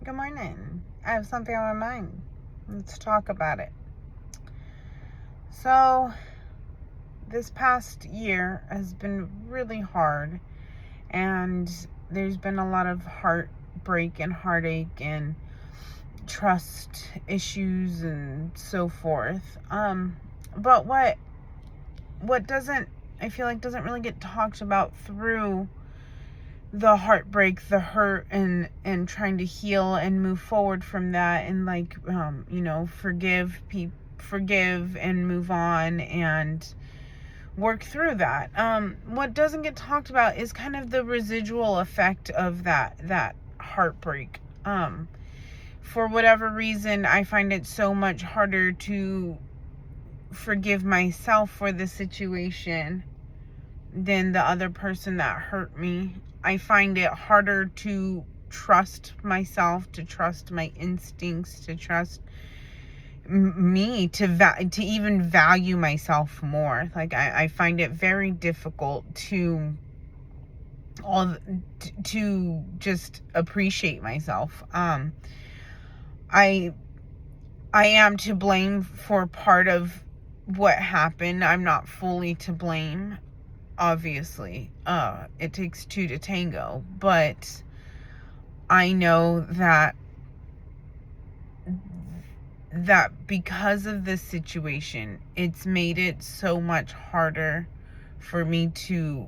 Good morning. I have something on my mind. Let's talk about it. So, this past year has been really hard, and there's been a lot of heartbreak and heartache and trust issues and so forth. But what doesn't I feel like doesn't really get talked about through the heartbreak, the hurt, and trying to heal and move forward from that, and forgive and move on and work through that. What doesn't get talked about is kind of the residual effect of that heartbreak. For whatever reason, I find it so much harder to forgive myself for the situation than the other person that hurt me. I find it harder to trust myself, to trust my instincts, to trust me, to even value myself more. Like I find it very difficult to just appreciate myself. I am to blame for part of what happened. I'm not fully to blame. Obviously, it takes two to tango, but I know that because of this situation, it's made it so much harder for me to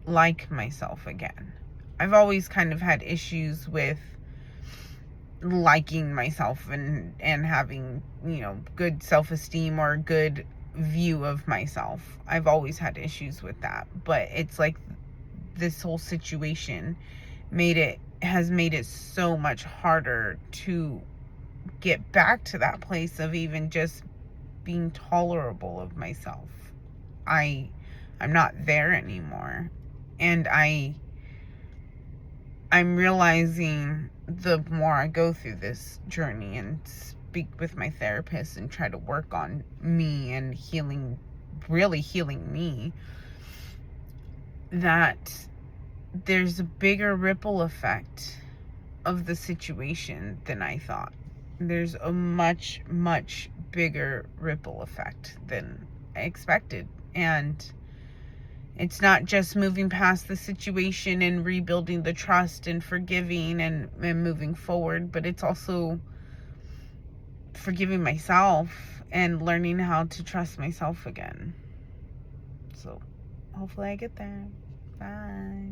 like myself again. I've always kind of had issues with liking myself and having, good self-esteem or good view of myself. I've always had issues with that, but it's like this whole situation has made it so much harder to get back to that place of even just being tolerable of myself. I'm not there anymore, and I'm realizing the more I go through this journey and speak with my therapist and try to work on me and really healing me, that there's a bigger ripple effect of the situation than I thought. There's a much, much bigger ripple effect than I expected. And it's not just moving past the situation and rebuilding the trust and forgiving and moving forward, but it's also forgiving myself and learning how to trust myself again. So hopefully I get there. Bye.